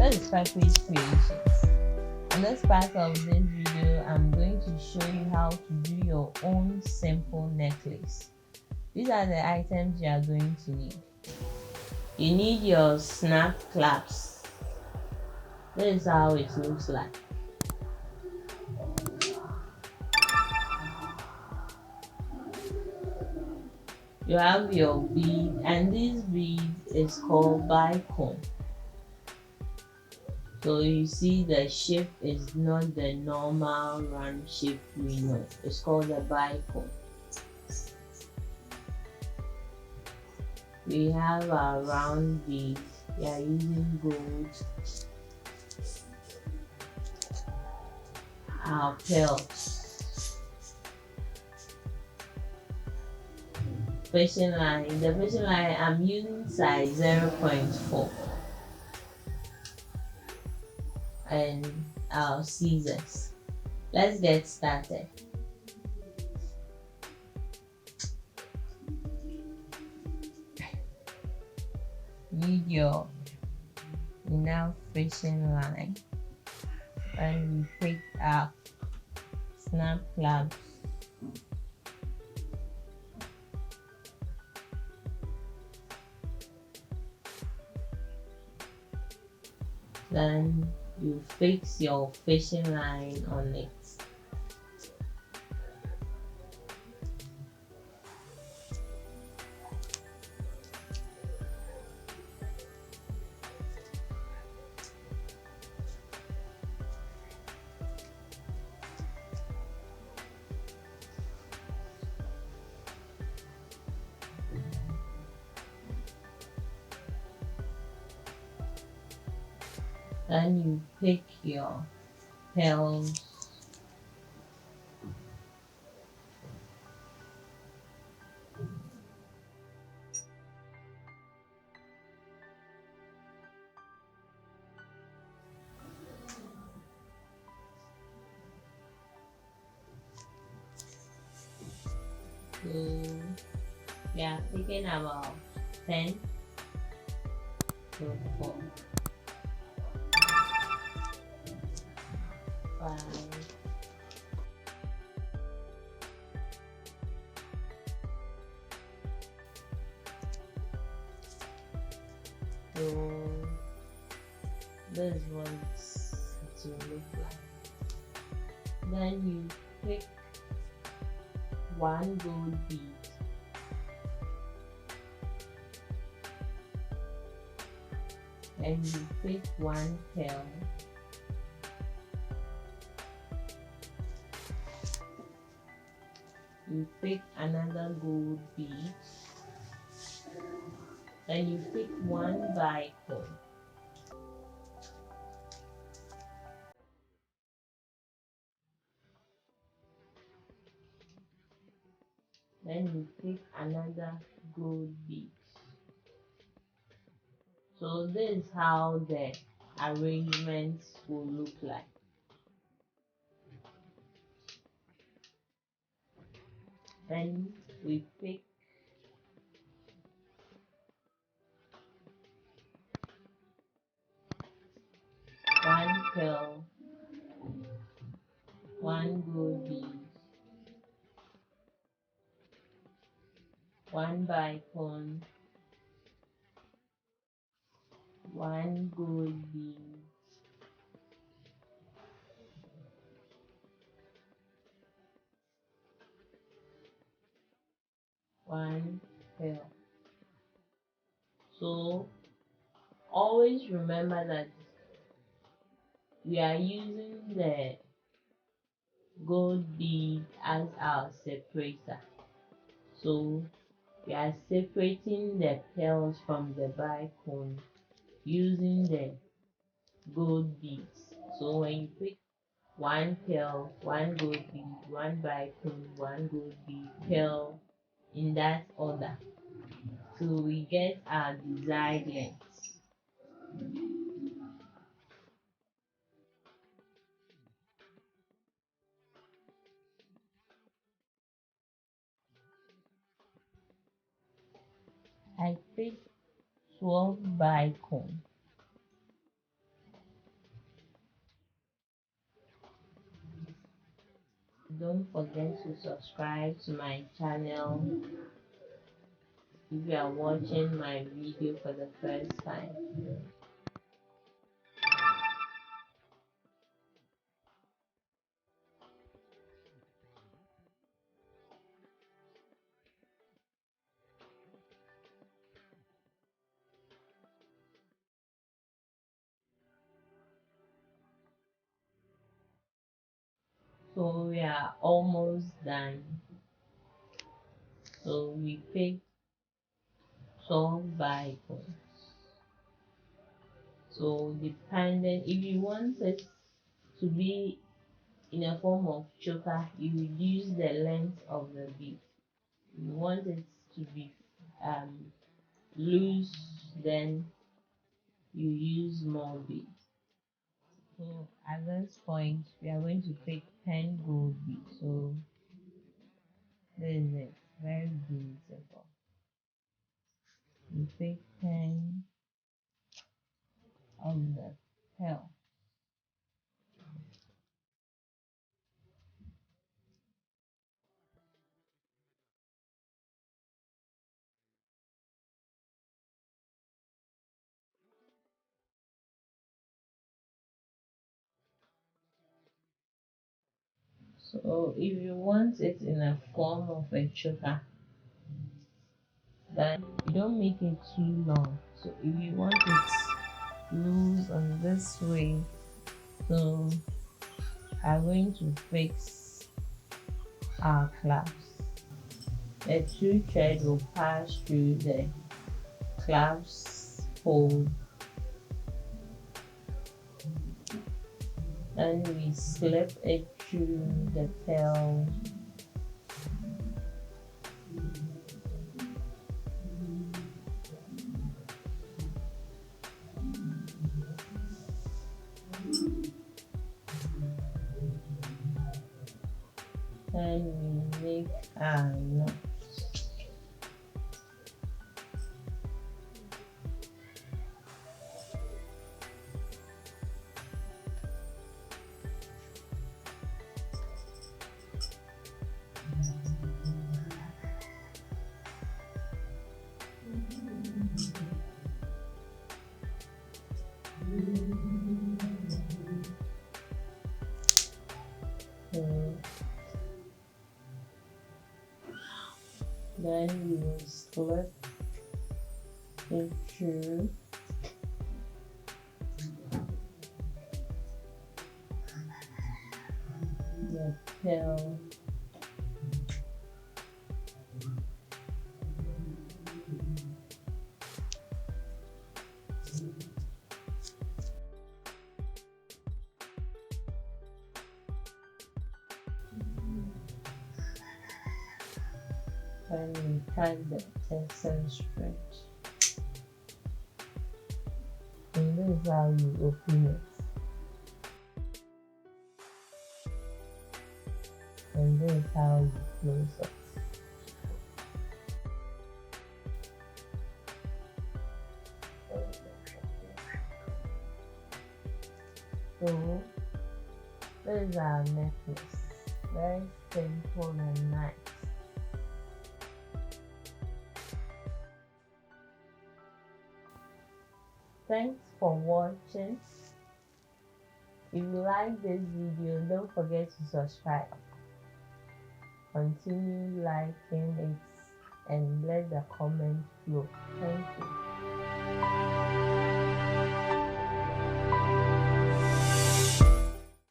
That is package creations. In this part of this video, I'm going to show you how to do your own simple necklace. These are the items you are going to need. You need your snap clasp. This is how it looks like. You have your bead, and this bead is called Bicone. So you see the shape is not the normal round shape we know. It's called a Bicone. We have our round bead. We are using gold. Our pearls. Fishing line. The fishing line I'm using size 0.4. And our scissors. Let's get started. Need your enough fishing line, and we pick up snap clasp. Then you fix your fishing line on it. Then you pick your pearls. So we are picking about 10 to 4, 5, so this is what it will look like. Then you pick one gold bead, and you pick one pearl, you pick another gold bead, and you pick one Bicone. Then you pick another gold bead. So this is how the arrangements will look like. Then we pick one pearl, one gold bead, one Bicone, one gold bead, one pearl. So always remember that we are using the gold bead as our separator. So we are separating the pearls from the Bicone using the gold beads. So when you pick one pearl, one gold bead, one Bicone, one gold bead, pearl, in that order, so we get our desired length. I picked 12 Bicone. Don't forget to subscribe to my channel if you are watching my video for the first time. So we are almost done. So we picked 12 Bicone. So depending, if you want it to be in a form of choker, you reduce the length of the bead. If you want it to be loose, then you use more beads. So at this point, we are going to pick 10 gold beads. So this is it, very beautiful. We pick 10 of the pearl. So if you want it in a form of a choker, then you don't make it too long. So if you want it loose on this way, so I'm going to fix our clasp. The two thread will pass through the clasp hole, and we slip it through the pearl. And we make a knot. So then we will slip it through the pearl. And we cut the excess stretch. And this is how you open it. And this is how you close it. So this is our necklace. Very simple and nice. Thanks for watching. If you like this video, don't forget to subscribe. Continue liking it and let the comment flow. Thank you.